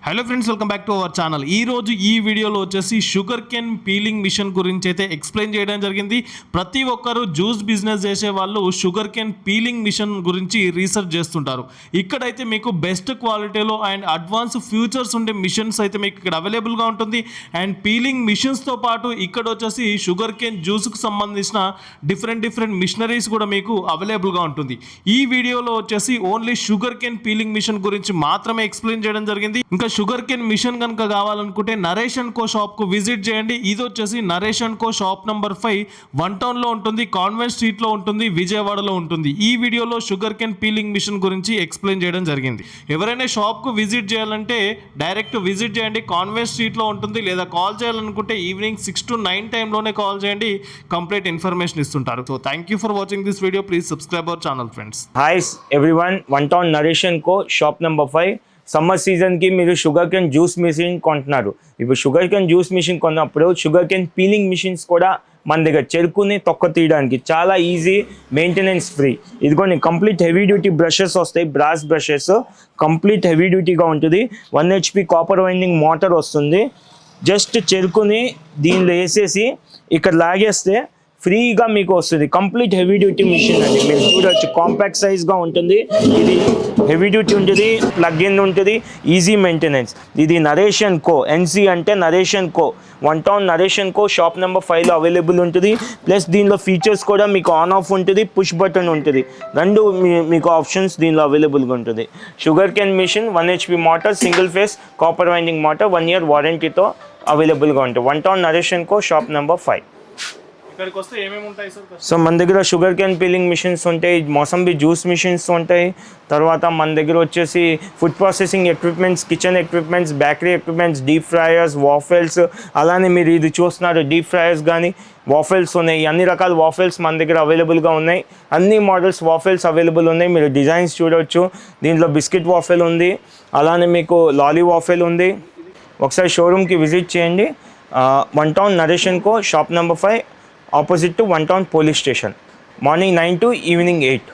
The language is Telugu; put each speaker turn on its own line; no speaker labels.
Hello friends, welcome back to our channel. ఈరోజు ఈ వీడియోలో వచ్చేసి షుగర్ కేన్ పీలింగ్ మిషన్ గురించి అయితే ఎక్స్ప్లెయిన్ చేయడం జరిగింది. ప్రతి ఒక్కరు జ్యూస్ బిజినెస్ చేసే వాళ్ళు షుగర్ కేన్ పీలింగ్ మిషన్ గురించి రీసెర్చ్ చేస్తుంటారు. ఇక్కడైతే మీకు బెస్ట్ క్వాలిటీలో అండ్ అడ్వాన్స్ ఫ్యూచర్స్ ఉండే మిషన్స్ అయితే మీకు ఇక్కడ అవైలబుల్గా ఉంటుంది. అండ్ పీలింగ్ మిషన్స్తో పాటు ఇక్కడ వచ్చేసి షుగర్ కేన్ జ్యూస్కి సంబంధించిన డిఫరెంట్ మిషనరీస్ కూడా మీకు అవైలబుల్గా ఉంటుంది. ఈ వీడియోలో వచ్చేసి only sugar cane peeling machine గురించి మాత్రమే ఎక్స్ప్లెయిన్ చేయడం జరిగింది. ఇంకా షుగర్ కేన్ మిషన్ కనుక కావాలనుకుంటే నరేష్ అండ్ కో షాప్కు విజిట్ చేయండి. ఇది వచ్చేసి Naresh and co shop number 5 one టౌన్లో ఉంటుంది, కాన్వెంట్ స్ట్రీట్లో ఉంటుంది, విజయవాడలో ఉంటుంది. ఈ వీడియోలో షుగర్ కేన్ పీలింగ్ మిషన్ గురించి ఎక్స్ప్లెయిన్ చేయడం జరిగింది. ఎవరైనా షాప్కు విజిట్ చేయాలంటే డైరెక్ట్ విజిట్ చేయండి, కాన్వెంట్ స్ట్రీట్లో ఉంటుంది. లేదా కాల్ చేయాలనుకుంటే ఈవినింగ్ 6 to 9 టైంలోనే కాల్ చేయండి, కంప్లీట్ ఇన్ఫర్మేషన్ ఇస్తుంటారు. So thank you for watching this video. Please subscribe our channel friends.
Hi everyone, one town Naresh and co shop number 5. Summer సీజన్కి మీరు షుగర్ కేన్ జ్యూస్ మిషన్ కొంటున్నారు. ఇప్పుడు షుగర్ కేన్ జ్యూస్ మిషన్ కొన్నప్పుడు షుగర్ కేన్ పీలింగ్ మిషన్స్ కూడా మన దగ్గర చెరుకుని తొక్క తీయడానికి చాలా ఈజీ, మెయింటెనెన్స్ ఫ్రీ. ఇదిగోండి కంప్లీట్ హెవీ డ్యూటీ బ్రషెస్ వస్తాయి, బ్రాస్ బ్రషెస్, కంప్లీట్ హెవీ డ్యూటీగా ఉంటుంది. 1 HP కాపర్ వైండింగ్ మోటార్ వస్తుంది. జస్ట్ చెరుకుని దీనిలో వేసేసి ఇక్కడ లాగేస్తే ఫ్రీగా మీకు వస్తుంది. కంప్లీట్ హెవీ డ్యూటీ మిషన్ అండి. మీరు చూడవచ్చు కాంపాక్ట్ సైజ్గా ఉంటుంది. ఇది హెవీ డ్యూటీ ఉంటుంది, ప్లగ్ ఇన్ ఉంటుంది, ఈజీ మెయింటెనెన్స్. ఇది నరేష్ అండ్ కో, ఎన్సీ అంటే Naresh and co, one town Naresh and co shop number 5లో అవైలబుల్ ఉంటుంది. ప్లస్ దీనిలో ఫీచర్స్ కూడా మీకు ఆన్ ఆఫ్ ఉంటుంది, పుష్ బటన్ ఉంటుంది. రెండు మీకు ఆప్షన్స్ దీనిలో అవైలబుల్గా ఉంటుంది. Sugarcane machine 1 HP motor, single phase copper winding motor, 1 year వారంటీతో అవైలబుల్గా ఉంటుంది. One town Naresh and co shop number 5.
ఇక్కడికి వస్తే ఏమేమి ఉంటాయి సార్?
సో మన దగ్గర షుగర్ కేన్ పీలింగ్ మిషన్స్ ఉంటాయి, మోసంబి జ్యూస్ మిషన్స్ ఉంటాయి. తర్వాత మన దగ్గర వచ్చేసి food processing equipments, kitchen equipments, bakery equipments, deep fryers, waffles, అలానే మీరు ఇది చూస్తున్నారు డీప్ ఫ్రైయర్స్ కానీ వాఫెల్స్ ఉన్నాయి. అన్ని రకాల వాఫెల్స్ మన దగ్గర అవైలబుల్గా ఉన్నాయి. అన్ని మోడల్స్ వాఫెల్స్ అవైలబుల్ ఉన్నాయి. మీరు డిజైన్స్ చూడవచ్చు. దీంట్లో బిస్కెట్ వాఫెల్ ఉంది, అలానే మీకు లాలీ వాఫెల్ ఉంది. ఒకసారి షోరూమ్కి విజిట్ చేయండి. One town Naresh and co shop number 5, opposite to One Town Police Station, morning 9 to evening 8.